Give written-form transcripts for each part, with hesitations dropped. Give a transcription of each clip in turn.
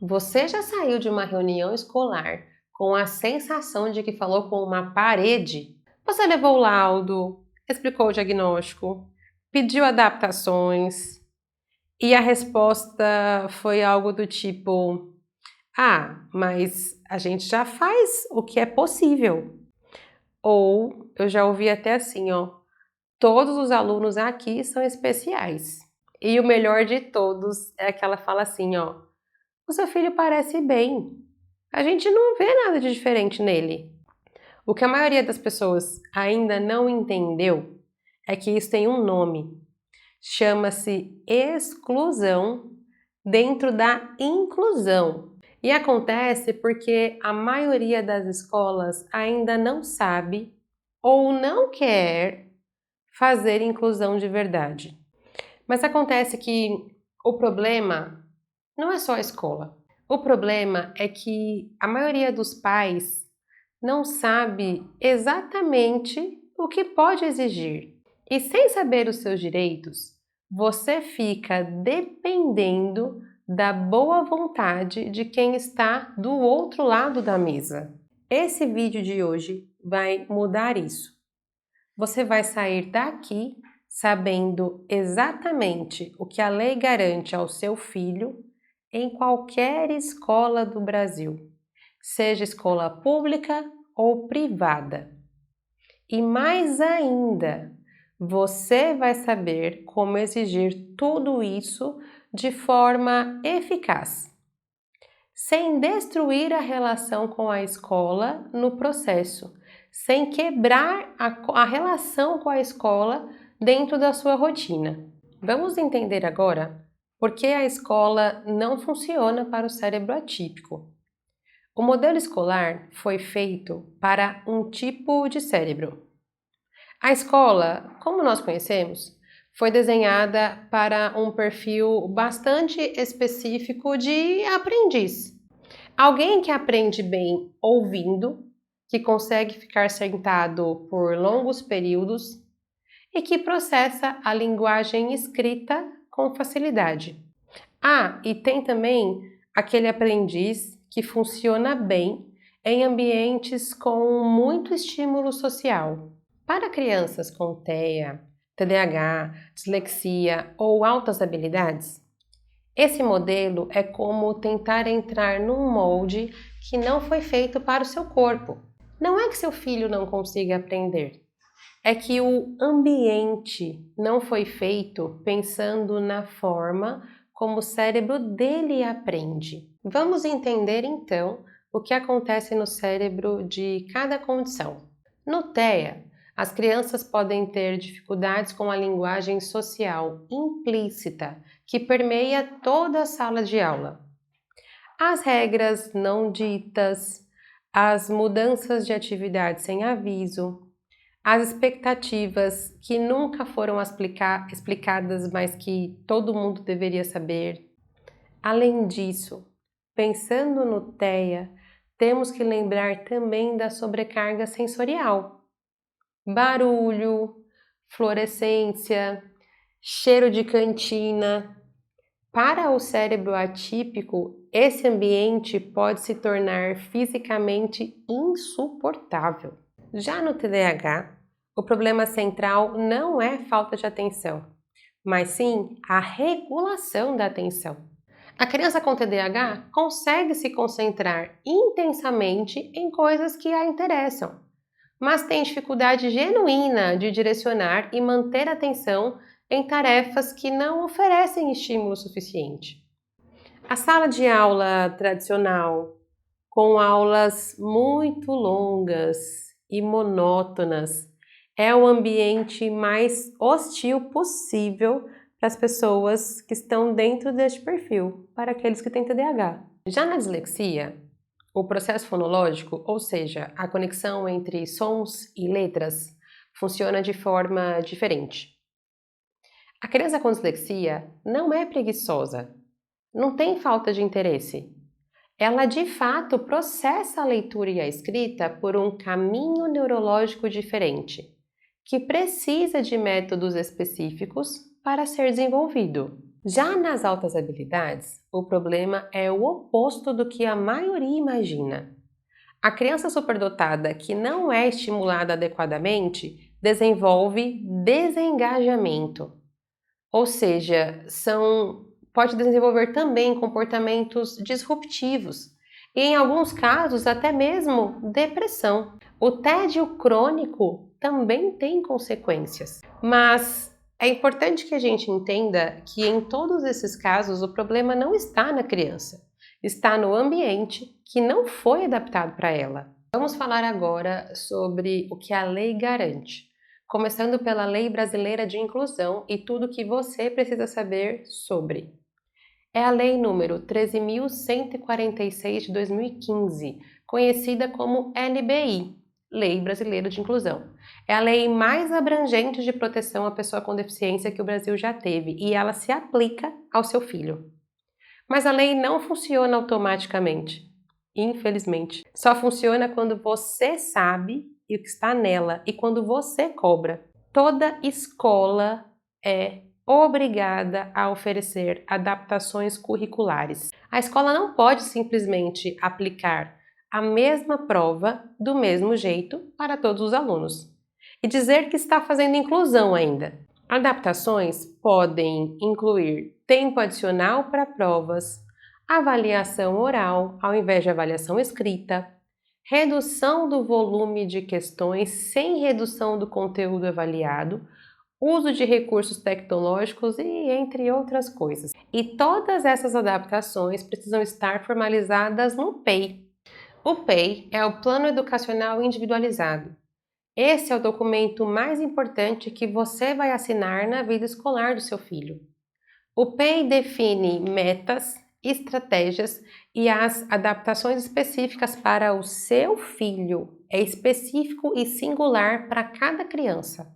Você já saiu de uma reunião escolar com a sensação de que falou com uma parede? Você levou o laudo, explicou o diagnóstico, pediu adaptações e a resposta foi algo do tipo: Ah, mas a gente já faz o que é possível. Ou eu já ouvi até assim, ó: Todos os alunos aqui são especiais. E o melhor de todos é que ela fala assim, ó: O seu filho parece bem. A gente não vê nada de diferente nele. O que a maioria das pessoas ainda não entendeu é que isso tem um nome. Chama-se exclusão dentro da inclusão. E acontece porque a maioria das escolas ainda não sabe ou não quer fazer inclusão de verdade. Mas acontece que o problema não é só a escola. O problema é que a maioria dos pais não sabe exatamente o que pode exigir. E sem saber os seus direitos, você fica dependendo da boa vontade de quem está do outro lado da mesa. Esse vídeo de hoje vai mudar isso. Você vai sair daqui sabendo exatamente o que a lei garante ao seu filho em qualquer escola do Brasil, seja escola pública ou privada. E mais ainda, você vai saber como exigir tudo isso de forma eficaz, sem destruir a relação com a escola no processo, sem quebrar a relação com a escola dentro da sua rotina. Vamos entender agora por que a escola não funciona para o cérebro atípico. O modelo escolar foi feito para um tipo de cérebro. A escola, como nós conhecemos, foi desenhada para um perfil bastante específico de aprendiz. Alguém que aprende bem ouvindo, que consegue ficar sentado por longos períodos e que processa a linguagem escrita com facilidade. Ah, e tem também aquele aprendiz que funciona bem em ambientes com muito estímulo social. Para crianças com TEA, TDAH, dislexia ou altas habilidades, esse modelo é como tentar entrar num molde que não foi feito para o seu corpo. Não é que seu filho não consiga aprender, é que o ambiente não foi feito pensando na forma como o cérebro dele aprende. Vamos entender então o que acontece no cérebro de cada condição. No TEA, as crianças podem ter dificuldades com a linguagem social implícita que permeia toda a sala de aula. As regras não ditas, as mudanças de atividade sem aviso, as expectativas que nunca foram explicadas, mas que todo mundo deveria saber. Além disso, pensando no TEA, temos que lembrar também da sobrecarga sensorial. Barulho, fluorescência, cheiro de cantina. Para o cérebro atípico, esse ambiente pode se tornar fisicamente insuportável. Já no TDAH, o problema central não é falta de atenção, mas sim a regulação da atenção. A criança com TDAH consegue se concentrar intensamente em coisas que a interessam, mas tem dificuldade genuína de direcionar e manter a atenção em tarefas que não oferecem estímulo suficiente. A sala de aula tradicional, com aulas muito longas e monótonas, é o ambiente mais hostil possível para as pessoas que estão dentro deste perfil, para aqueles que têm TDAH. Já na dislexia, o processo fonológico, ou seja, a conexão entre sons e letras, funciona de forma diferente. A criança com dislexia não é preguiçosa, não tem falta de interesse. Ela de fato processa a leitura e a escrita por um caminho neurológico diferente, que precisa de métodos específicos para ser desenvolvido. Já nas altas habilidades, o problema é o oposto do que a maioria imagina. A criança superdotada que não é estimulada adequadamente desenvolve desengajamento, ou seja, pode desenvolver também comportamentos disruptivos e, em alguns casos, até mesmo depressão. O tédio crônico também tem consequências, mas é importante que a gente entenda que em todos esses casos o problema não está na criança, está no ambiente que não foi adaptado para ela. Vamos falar agora sobre o que a lei garante, começando pela Lei Brasileira de Inclusão e tudo o que você precisa saber sobre. É a Lei número 13.146 de 2015, conhecida como LBI, Lei Brasileira de Inclusão. É a lei mais abrangente de proteção à pessoa com deficiência que o Brasil já teve e ela se aplica ao seu filho. Mas a lei não funciona automaticamente, infelizmente. Só funciona quando você sabe o que está nela e quando você cobra. Toda escola é obrigada a oferecer adaptações curriculares. A escola não pode simplesmente aplicar a mesma prova do mesmo jeito para todos os alunos e dizer que está fazendo inclusão ainda. Adaptações podem incluir tempo adicional para provas, avaliação oral ao invés de avaliação escrita, redução do volume de questões sem redução do conteúdo avaliado, uso de recursos tecnológicos e entre outras coisas. E todas essas adaptações precisam estar formalizadas no PEI. O PEI é o Plano Educacional Individualizado. Esse é o documento mais importante que você vai assinar na vida escolar do seu filho. O PEI define metas, estratégias e as adaptações específicas para o seu filho. É específico e singular para cada criança.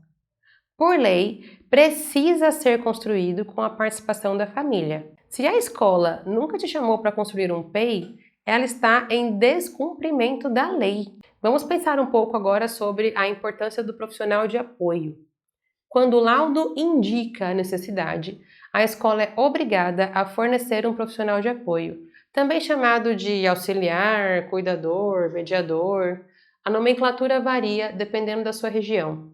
Por lei, precisa ser construído com a participação da família. Se a escola nunca te chamou para construir um PEI, ela está em descumprimento da lei. Vamos pensar um pouco agora sobre a importância do profissional de apoio. Quando o laudo indica a necessidade, a escola é obrigada a fornecer um profissional de apoio, também chamado de auxiliar, cuidador, mediador. A nomenclatura varia dependendo da sua região.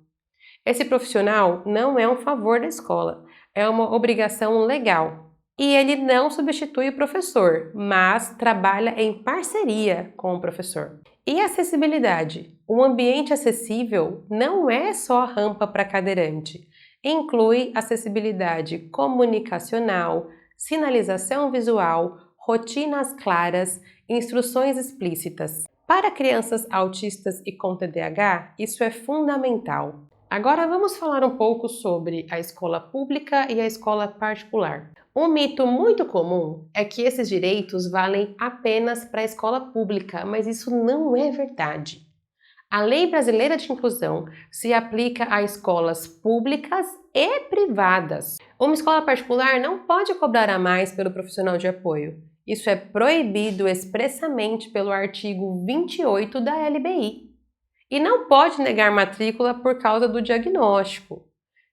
Esse profissional não é um favor da escola, é uma obrigação legal. E ele não substitui o professor, mas trabalha em parceria com o professor. E acessibilidade? Um ambiente acessível não é só rampa para cadeirante. Inclui acessibilidade comunicacional, sinalização visual, rotinas claras, instruções explícitas. Para crianças autistas e com TDAH, isso é fundamental. Agora vamos falar um pouco sobre a escola pública e a escola particular. Um mito muito comum é que esses direitos valem apenas para a escola pública, mas isso não é verdade. A Lei Brasileira de Inclusão se aplica a escolas públicas e privadas. Uma escola particular não pode cobrar a mais pelo profissional de apoio. Isso é proibido expressamente pelo artigo 28 da LBI. E não pode negar matrícula por causa do diagnóstico.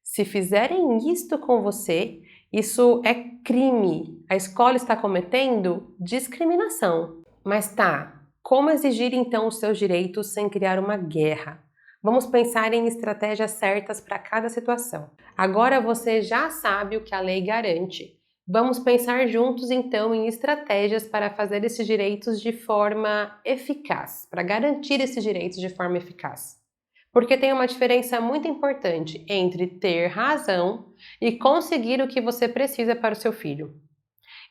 Se fizerem isto com você, isso é crime. A escola está cometendo discriminação. Mas tá, como exigir então os seus direitos sem criar uma guerra? Vamos pensar em estratégias certas para cada situação. Agora você já sabe o que a lei garante. Vamos pensar juntos então em estratégias para fazer esses direitos de forma eficaz, para garantir esses direitos de forma eficaz. Porque tem uma diferença muito importante entre ter razão e conseguir o que você precisa para o seu filho.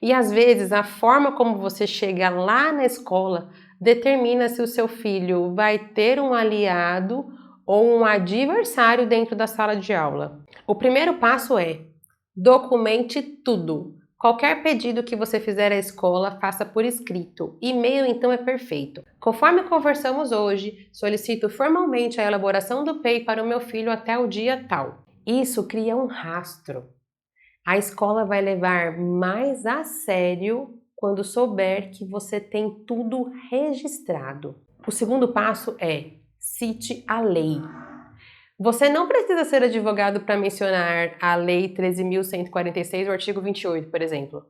E às vezes a forma como você chega lá na escola determina se o seu filho vai ter um aliado ou um adversário dentro da sala de aula. O primeiro passo é: documente tudo. Qualquer pedido que você fizer à escola, faça por escrito. E-mail, então, é perfeito. Conforme conversamos hoje, solicito formalmente a elaboração do PEI para o meu filho até o dia tal. Isso cria um rastro. A escola vai levar mais a sério quando souber que você tem tudo registrado. O segundo passo é: cite a lei. Você não precisa ser advogado para mencionar a Lei 13.146, o artigo 28, por exemplo.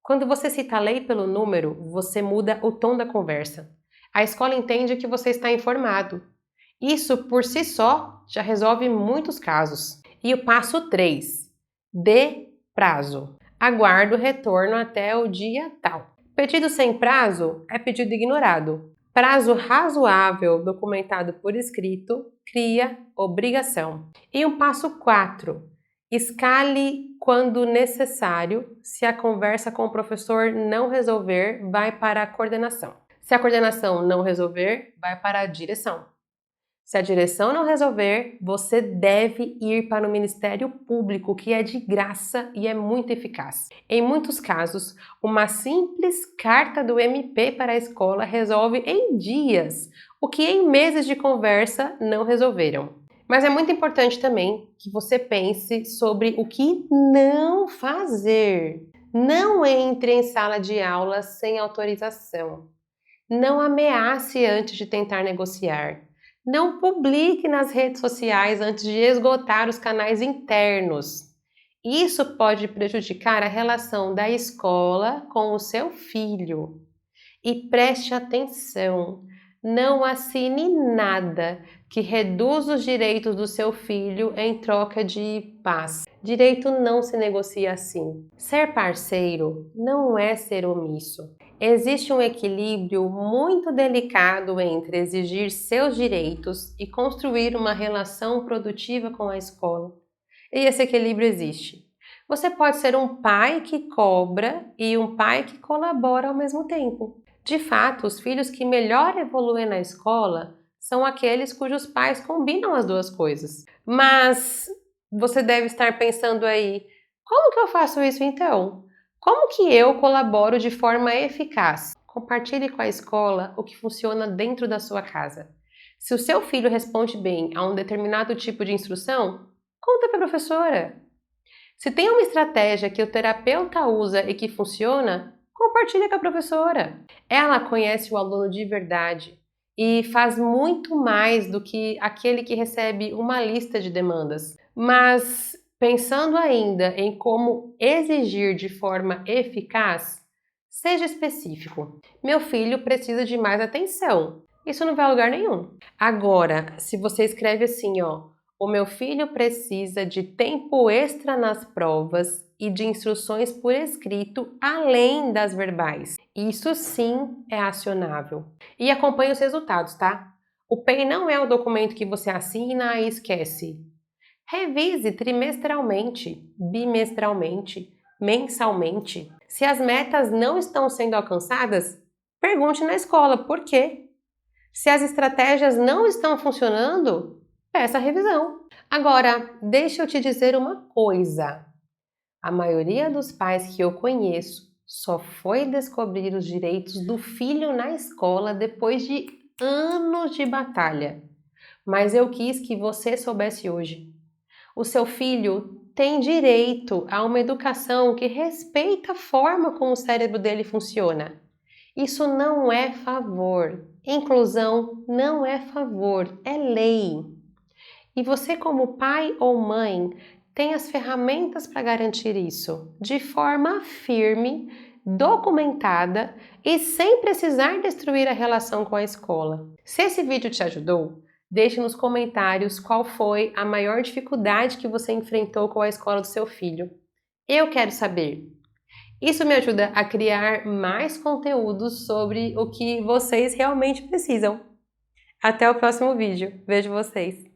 Quando você cita a lei pelo número, você muda o tom da conversa. A escola entende que você está informado. Isso, por si só, já resolve muitos casos. E o passo 3. Dê prazo. Aguarde o retorno até o dia tal. Pedido sem prazo é pedido ignorado. Prazo razoável, documentado por escrito, cria obrigação. E o passo 4. Escale quando necessário. Se a conversa com o professor não resolver, vai para a coordenação. Se a coordenação não resolver, vai para a direção. Se a direção não resolver, você deve ir para o Ministério Público, que é de graça e é muito eficaz. Em muitos casos, uma simples carta do MP para a escola resolve em dias, o que em meses de conversa não resolveram. Mas é muito importante também que você pense sobre o que não fazer. Não entre em sala de aula sem autorização. Não ameace antes de tentar negociar. Não publique nas redes sociais antes de esgotar os canais internos. Isso pode prejudicar a relação da escola com o seu filho. E preste atenção, não assine nada que reduza os direitos do seu filho em troca de paz. Direito não se negocia assim. Ser parceiro não é ser omisso. Existe um equilíbrio muito delicado entre exigir seus direitos e construir uma relação produtiva com a escola. E esse equilíbrio existe. Você pode ser um pai que cobra e um pai que colabora ao mesmo tempo. De fato, os filhos que melhor evoluem na escola são aqueles cujos pais combinam as duas coisas. Mas você deve estar pensando aí, como que eu faço isso então? Como que eu colaboro de forma eficaz? Compartilhe com a escola o que funciona dentro da sua casa. Se o seu filho responde bem a um determinado tipo de instrução, conta para a professora. Se tem uma estratégia que o terapeuta usa e que funciona, compartilhe com a professora. Ela conhece o aluno de verdade e faz muito mais do que aquele que recebe uma lista de demandas. Mas pensando ainda em como exigir de forma eficaz, seja específico. Meu filho precisa de mais atenção. Isso não vai a lugar nenhum. Agora, se você escreve assim, o meu filho precisa de tempo extra nas provas e de instruções por escrito além das verbais. Isso sim é acionável. E acompanhe os resultados, tá? O PEI não é o documento que você assina e esquece. Revise trimestralmente, bimestralmente, mensalmente. Se as metas não estão sendo alcançadas, pergunte na escola por quê. Se as estratégias não estão funcionando, peça revisão. Agora, deixa eu te dizer uma coisa. A maioria dos pais que eu conheço só foi descobrir os direitos do filho na escola depois de anos de batalha. Mas eu quis que você soubesse hoje. O seu filho tem direito a uma educação que respeita a forma como o cérebro dele funciona. Isso não é favor. Inclusão não é favor, é lei. E você, como pai ou mãe, tem as ferramentas para garantir isso, de forma firme, documentada e sem precisar destruir a relação com a escola. Se esse vídeo te ajudou, deixe nos comentários qual foi a maior dificuldade que você enfrentou com a escola do seu filho. Eu quero saber. Isso me ajuda a criar mais conteúdos sobre o que vocês realmente precisam. Até o próximo vídeo. Vejo vocês!